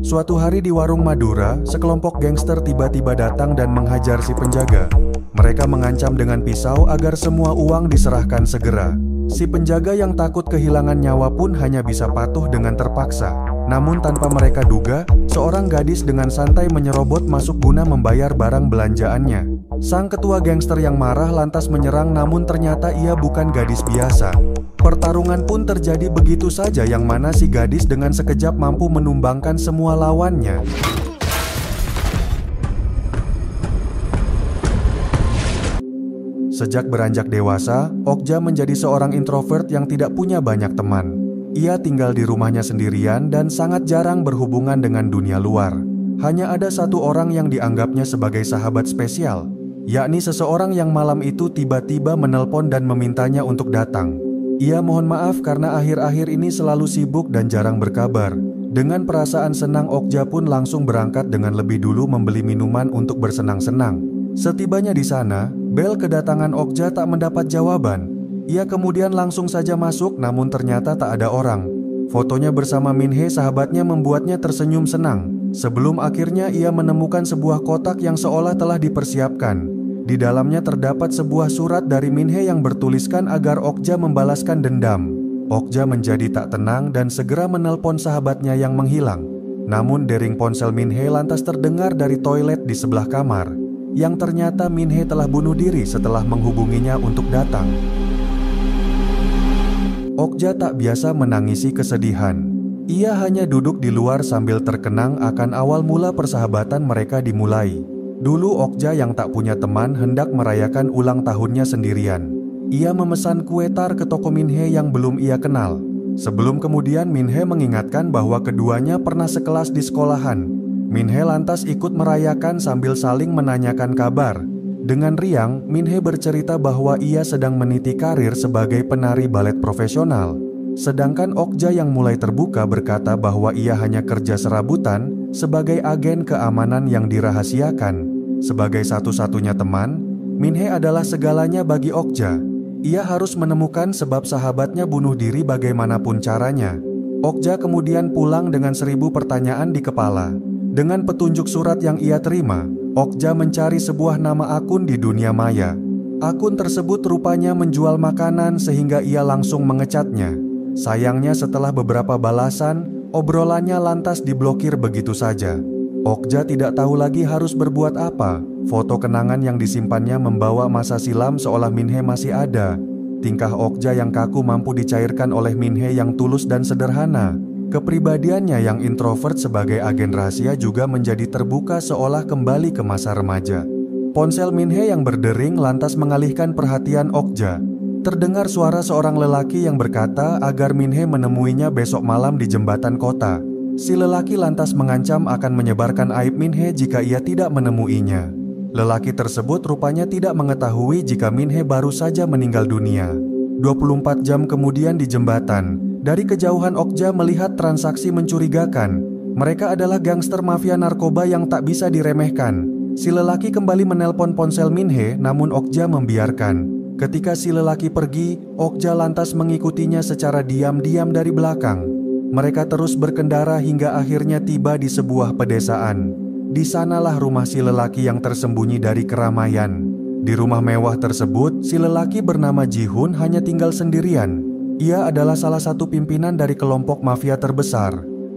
Suatu hari di warung Madura, sekelompok gangster tiba-tiba datang dan menghajar si penjaga. Mereka mengancam dengan pisau agar semua uang diserahkan segera. Si penjaga yang takut kehilangan nyawa pun hanya bisa patuh dengan terpaksa. Namun tanpa mereka duga, seorang gadis dengan santai menyerobot masuk guna membayar barang belanjaannya. Sang ketua gangster yang marah lantas menyerang, namun ternyata ia bukan gadis biasa. Pertarungan pun terjadi begitu saja, yang mana si gadis dengan sekejap mampu menumbangkan semua lawannya. Sejak beranjak dewasa, Okja menjadi seorang introvert yang tidak punya banyak teman. Ia tinggal di rumahnya sendirian dan sangat jarang berhubungan dengan dunia luar. Hanya ada satu orang yang dianggapnya sebagai sahabat spesial, yakni seseorang yang malam itu tiba-tiba menelpon dan memintanya untuk datang. Ia mohon maaf karena akhir-akhir ini selalu sibuk dan jarang berkabar. Dengan perasaan senang, Okja pun langsung berangkat dengan lebih dulu membeli minuman untuk bersenang-senang. Setibanya di sana, bel kedatangan Okja tak mendapat jawaban. Ia kemudian langsung saja masuk, namun ternyata tak ada orang. Fotonya bersama Minhe, sahabatnya, membuatnya tersenyum senang. Sebelum akhirnya ia menemukan sebuah kotak yang seolah telah dipersiapkan. Di dalamnya terdapat sebuah surat dari Minhe yang bertuliskan agar Okja membalaskan dendam. Okja menjadi tak tenang dan segera menelpon sahabatnya yang menghilang. Namun dering ponsel Minhe lantas terdengar dari toilet di sebelah kamar, yang ternyata Minhe telah bunuh diri setelah menghubunginya untuk datang. Okja tak biasa menangisi kesedihan. Ia hanya duduk di luar sambil terkenang akan awal mula persahabatan mereka dimulai. Dulu Okja yang tak punya teman hendak merayakan ulang tahunnya sendirian. Ia memesan kue tar ke toko Minhe yang belum ia kenal. Sebelum kemudian Minhe mengingatkan bahwa keduanya pernah sekelas di sekolahan. Minhe lantas ikut merayakan sambil saling menanyakan kabar. Dengan riang, Minhe bercerita bahwa ia sedang meniti karir sebagai penari balet profesional. Sedangkan Okja yang mulai terbuka berkata bahwa ia hanya kerja serabutan sebagai agen keamanan yang dirahasiakan. Sebagai satu-satunya teman, Minhe adalah segalanya bagi Okja. Ia harus menemukan sebab sahabatnya bunuh diri bagaimanapun caranya. Okja kemudian pulang dengan 1000 pertanyaan di kepala. Dengan petunjuk surat yang ia terima, Okja mencari sebuah nama akun di dunia maya. Akun tersebut rupanya menjual makanan sehingga ia langsung mengecatnya. Sayangnya setelah beberapa balasan, obrolannya lantas diblokir begitu saja. Okja tidak tahu lagi harus berbuat apa. Foto kenangan yang disimpannya membawa masa silam seolah Minhe masih ada. Tingkah Okja yang kaku mampu dicairkan oleh Minhe yang tulus dan sederhana. Kepribadiannya yang introvert sebagai agen rahasia juga menjadi terbuka seolah kembali ke masa remaja. Ponsel Minhe yang berdering lantas mengalihkan perhatian Okja. Terdengar suara seorang lelaki yang berkata agar Minhe menemuinya besok malam di jembatan kota. Si lelaki lantas mengancam akan menyebarkan aib Minhe jika ia tidak menemuinya. Lelaki tersebut rupanya tidak mengetahui jika Minhe baru saja meninggal dunia. 24 jam kemudian di jembatan, dari kejauhan Okja melihat transaksi mencurigakan. Mereka adalah gangster mafia narkoba yang tak bisa diremehkan. Si lelaki kembali menelpon ponsel Minhe, namun Okja membiarkan. Ketika si lelaki pergi, Okja lantas mengikutinya secara diam-diam dari belakang. Mereka terus berkendara hingga akhirnya tiba di sebuah pedesaan. Di sanalah rumah si lelaki yang tersembunyi dari keramaian. Di rumah mewah tersebut, si lelaki bernama Ji-hun hanya tinggal sendirian. Ia adalah salah satu pimpinan dari kelompok mafia terbesar.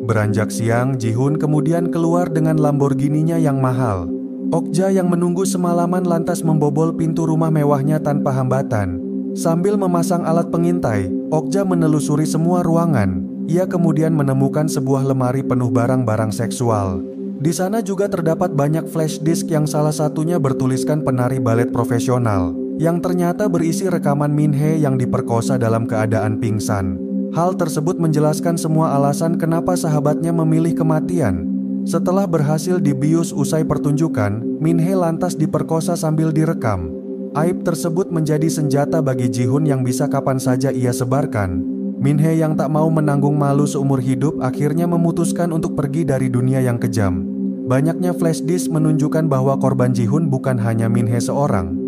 Beranjak siang, Ji-hun kemudian keluar dengan Lamborghini-nya yang mahal. Okja yang menunggu semalaman lantas membobol pintu rumah mewahnya tanpa hambatan. Sambil memasang alat pengintai, Okja menelusuri semua ruangan. Ia kemudian menemukan sebuah lemari penuh barang-barang seksual. Di sana juga terdapat banyak flash disk yang salah satunya bertuliskan penari balet profesional, yang ternyata berisi rekaman Minhe yang diperkosa dalam keadaan pingsan. Hal tersebut menjelaskan semua alasan kenapa sahabatnya memilih kematian. Setelah berhasil dibius usai pertunjukan, Minhe lantas diperkosa sambil direkam. Aib tersebut menjadi senjata bagi Ji-hun yang bisa kapan saja ia sebarkan. Minhe yang tak mau menanggung malu seumur hidup akhirnya memutuskan untuk pergi dari dunia yang kejam. Banyaknya flash disk menunjukkan bahwa korban Ji-hun bukan hanya Minhe seorang.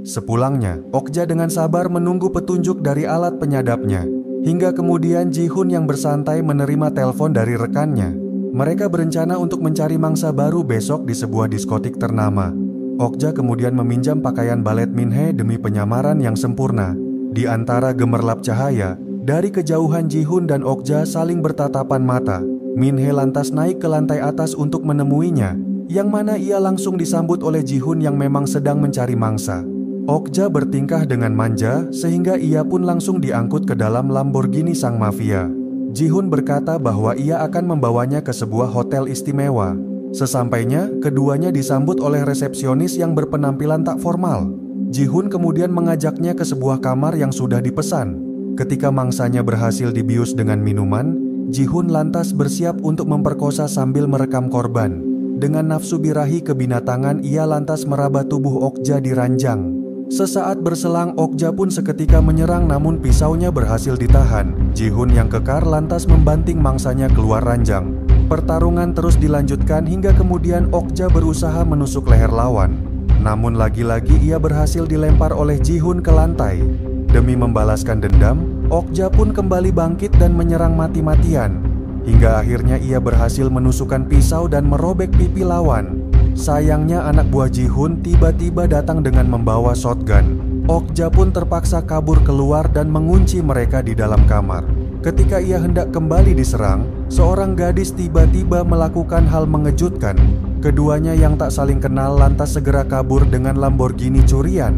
Sepulangnya, Okja dengan sabar menunggu petunjuk dari alat penyadapnya. Hingga kemudian Ji-hun yang bersantai menerima telepon dari rekannya. Mereka berencana untuk mencari mangsa baru besok di sebuah diskotik ternama. Okja kemudian meminjam pakaian balet Min-hye demi penyamaran yang sempurna. Di antara gemerlap cahaya, dari kejauhan Ji-hun dan Okja saling bertatapan mata. Min-hye lantas naik ke lantai atas untuk menemuinya, yang mana ia langsung disambut oleh Ji-hun yang memang sedang mencari mangsa. Okja bertingkah dengan manja sehingga ia pun langsung diangkut ke dalam Lamborghini sang mafia. Ji-hun berkata bahwa ia akan membawanya ke sebuah hotel istimewa. Sesampainya, keduanya disambut oleh resepsionis yang berpenampilan tak formal. Ji-hun kemudian mengajaknya ke sebuah kamar yang sudah dipesan. Ketika mangsanya berhasil dibius dengan minuman, Ji-hun lantas bersiap untuk memperkosa sambil merekam korban. Dengan nafsu birahi kebinatangan, ia lantas meraba tubuh Okja di ranjang. Sesaat berselang, Okja pun seketika menyerang namun pisaunya berhasil ditahan. Ji-hun yang kekar lantas membanting mangsanya keluar ranjang. Pertarungan terus dilanjutkan hingga kemudian Okja berusaha menusuk leher lawan. Namun lagi-lagi ia berhasil dilempar oleh Ji-hun ke lantai. Demi membalaskan dendam, Okja pun kembali bangkit dan menyerang mati-matian. Hingga akhirnya ia berhasil menusukkan pisau dan merobek pipi lawan. Sayangnya anak buah Ji-hun tiba-tiba datang dengan membawa shotgun. Okja pun terpaksa kabur keluar dan mengunci mereka di dalam kamar. Ketika ia hendak kembali diserang, seorang gadis tiba-tiba melakukan hal mengejutkan. Keduanya yang tak saling kenal lantas segera kabur dengan Lamborghini curian.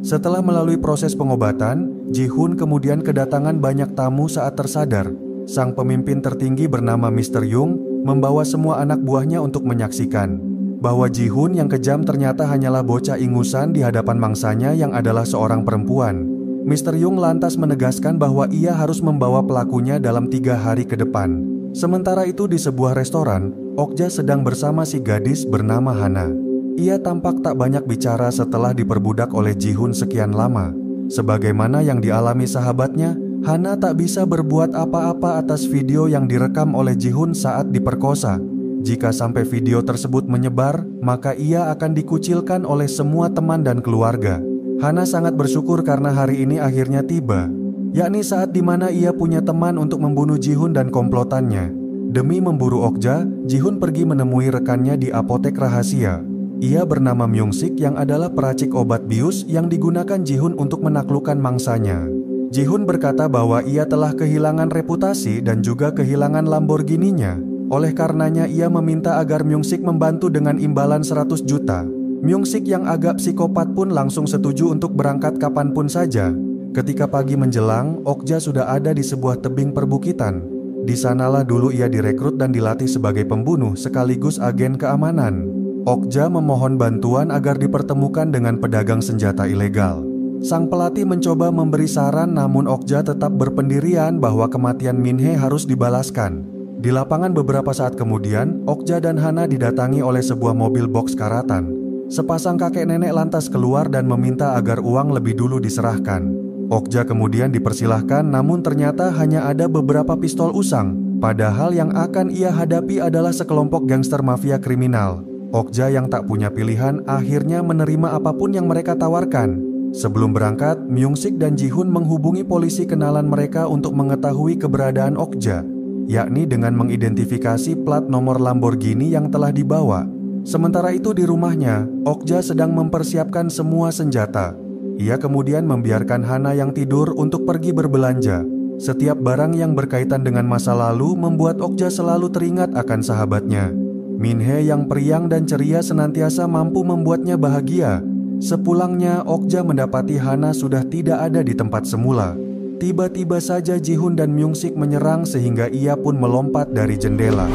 Setelah melalui proses pengobatan, Ji-hun kemudian kedatangan banyak tamu saat tersadar. Sang pemimpin tertinggi bernama Mr. Young membawa semua anak buahnya untuk menyaksikan bahwa Ji-hun yang kejam ternyata hanyalah bocah ingusan di hadapan mangsanya yang adalah seorang perempuan. Mr. Young lantas menegaskan bahwa ia harus membawa pelakunya dalam 3 hari ke depan. Sementara itu di sebuah restoran, Okja sedang bersama si gadis bernama Hana. Ia tampak tak banyak bicara setelah diperbudak oleh Ji-hun sekian lama. Sebagaimana yang dialami sahabatnya, Hana tak bisa berbuat apa-apa atas video yang direkam oleh Ji-hun saat diperkosa. Jika sampai video tersebut menyebar, maka ia akan dikucilkan oleh semua teman dan keluarga. Hana sangat bersyukur karena hari ini akhirnya tiba, yakni saat dimana ia punya teman untuk membunuh Ji-hun dan komplotannya. Demi memburu Okja, Ji-hun pergi menemui rekannya di apotek rahasia. Ia bernama Myung-sik yang adalah peracik obat bius yang digunakan Ji-hun untuk menaklukkan mangsanya. Ji-hun berkata bahwa ia telah kehilangan reputasi dan juga kehilangan Lamborghini-nya. Oleh karenanya ia meminta agar Myung-sik membantu dengan imbalan 100 juta. Myung-sik yang agak psikopat pun langsung setuju untuk berangkat kapanpun saja. Ketika pagi menjelang, Okja sudah ada di sebuah tebing perbukitan. Di sanalah dulu ia direkrut dan dilatih sebagai pembunuh sekaligus agen keamanan. Okja memohon bantuan agar dipertemukan dengan pedagang senjata ilegal. Sang pelatih mencoba memberi saran namun Okja tetap berpendirian bahwa kematian Min-hye harus dibalaskan. Di lapangan beberapa saat kemudian, Okja dan Hana didatangi oleh sebuah mobil box karatan. Sepasang kakek nenek lantas keluar dan meminta agar uang lebih dulu diserahkan. Okja kemudian dipersilahkan namun ternyata hanya ada beberapa pistol usang. Padahal yang akan ia hadapi adalah sekelompok gangster mafia kriminal. Okja yang tak punya pilihan akhirnya menerima apapun yang mereka tawarkan. Sebelum berangkat, Myung-sik dan Ji-hun menghubungi polisi kenalan mereka untuk mengetahui keberadaan Okja, yakni dengan mengidentifikasi plat nomor Lamborghini yang telah dibawa. Sementara itu di rumahnya, Okja sedang mempersiapkan semua senjata. Ia kemudian membiarkan Hana yang tidur untuk pergi berbelanja. Setiap barang yang berkaitan dengan masa lalu membuat Okja selalu teringat akan sahabatnya. Min-hye yang periang dan ceria senantiasa mampu membuatnya bahagia. Sepulangnya, Okja mendapati Hana sudah tidak ada di tempat semula. Tiba-tiba saja Ji-hun dan Myung-sik menyerang sehingga ia pun melompat dari jendela.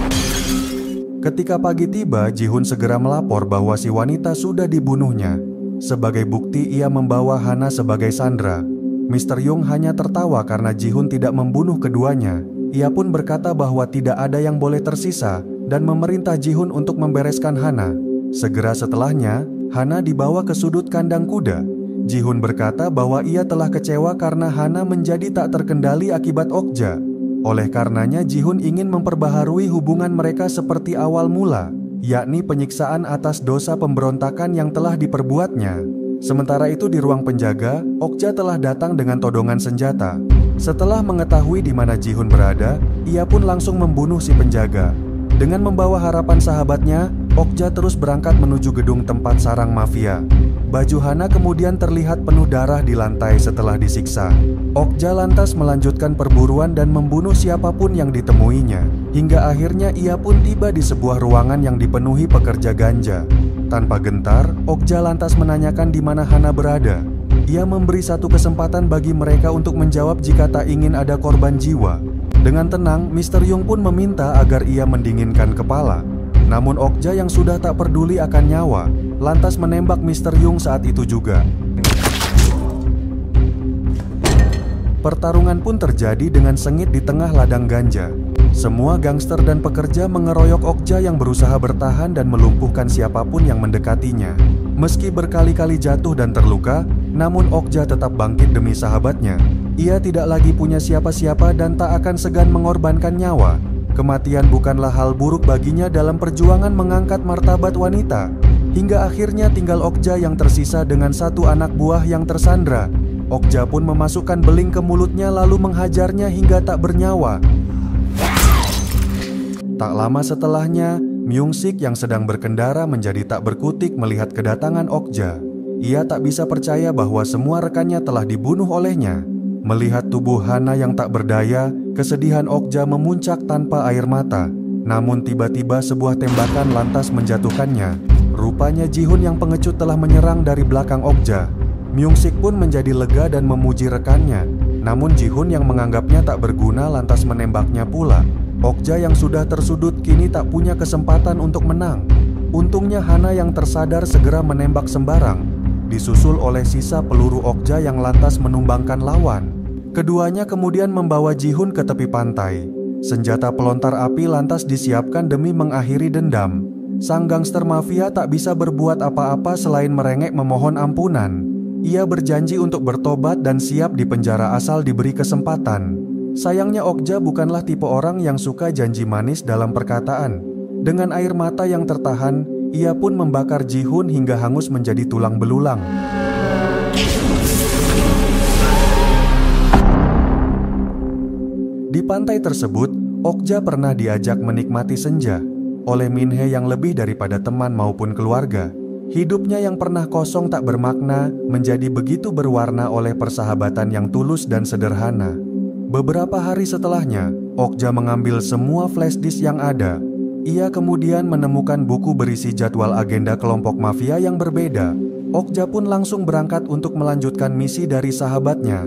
Ketika pagi tiba, Ji-hun segera melapor bahwa si wanita sudah dibunuhnya. Sebagai bukti ia membawa Hana sebagai sandera. Mr. Young hanya tertawa karena Ji-hun tidak membunuh keduanya. Ia pun berkata bahwa tidak ada yang boleh tersisa dan memerintah Ji-hun untuk membereskan Hana. Segera setelahnya, Hana dibawa ke sudut kandang kuda. Ji-hun berkata bahwa ia telah kecewa karena Hana menjadi tak terkendali akibat Okja. Oleh karenanya Ji-hun ingin memperbaharui hubungan mereka seperti awal mula, yakni penyiksaan atas dosa pemberontakan yang telah diperbuatnya. Sementara itu di ruang penjaga, Okja telah datang dengan todongan senjata. Setelah mengetahui di mana Ji-hun berada, ia pun langsung membunuh si penjaga. Dengan membawa harapan sahabatnya, Okja terus berangkat menuju gedung tempat sarang mafia. Baju Hana kemudian terlihat penuh darah di lantai setelah disiksa. Okja lantas melanjutkan perburuan dan membunuh siapapun yang ditemuinya. Hingga akhirnya ia pun tiba di sebuah ruangan yang dipenuhi pekerja ganja. Tanpa gentar, Okja lantas menanyakan di mana Hana berada. Ia memberi satu kesempatan bagi mereka untuk menjawab jika tak ingin ada korban jiwa. Dengan tenang, Mr. Young pun meminta agar ia mendinginkan kepala. Namun Okja yang sudah tak peduli akan nyawa, lantas menembak Mr. Young saat itu juga. Pertarungan pun terjadi dengan sengit di tengah ladang ganja. Semua gangster dan pekerja mengeroyok Okja yang berusaha bertahan dan melumpuhkan siapapun yang mendekatinya. Meski berkali-kali jatuh dan terluka, namun Okja tetap bangkit demi sahabatnya. Ia tidak lagi punya siapa-siapa dan tak akan segan mengorbankan nyawa. Kematian bukanlah hal buruk baginya dalam perjuangan mengangkat martabat wanita. Hingga akhirnya tinggal Okja yang tersisa dengan satu anak buah yang tersandra. Okja pun memasukkan beling ke mulutnya lalu menghajarnya hingga tak bernyawa. Tak lama setelahnya, Myung-sik yang sedang berkendara menjadi tak berkutik melihat kedatangan Okja. Ia tak bisa percaya bahwa semua rekannya telah dibunuh olehnya. Melihat tubuh Hana yang tak berdaya, kesedihan Okja memuncak tanpa air mata. Namun tiba-tiba sebuah tembakan lantas menjatuhkannya. Rupanya Ji-hun yang pengecut telah menyerang dari belakang Okja. Myung-sik pun menjadi lega dan memuji rekannya. Namun Ji-hun yang menganggapnya tak berguna lantas menembaknya pula. Okja yang sudah tersudut kini tak punya kesempatan untuk menang. Untungnya Hana yang tersadar segera menembak sembarang, disusul oleh sisa peluru Okja yang lantas menumbangkan lawan. Keduanya kemudian membawa Ji-hun ke tepi pantai. Senjata pelontar api lantas disiapkan demi mengakhiri dendam. Sang gangster mafia tak bisa berbuat apa-apa selain merengek memohon ampunan. Ia berjanji untuk bertobat dan siap dipenjara asal diberi kesempatan. Sayangnya Okja bukanlah tipe orang yang suka janji manis dalam perkataan. Dengan air mata yang tertahan, ia pun membakar Ji-hun hingga hangus menjadi tulang belulang. Di pantai tersebut, Okja pernah diajak menikmati senja oleh Min-hye yang lebih daripada teman maupun keluarga. Hidupnya yang pernah kosong tak bermakna menjadi begitu berwarna oleh persahabatan yang tulus dan sederhana. Beberapa hari setelahnya, Okja mengambil semua flash disk yang ada. Ia kemudian menemukan buku berisi jadwal agenda kelompok mafia yang berbeda. Okja pun langsung berangkat untuk melanjutkan misi dari sahabatnya.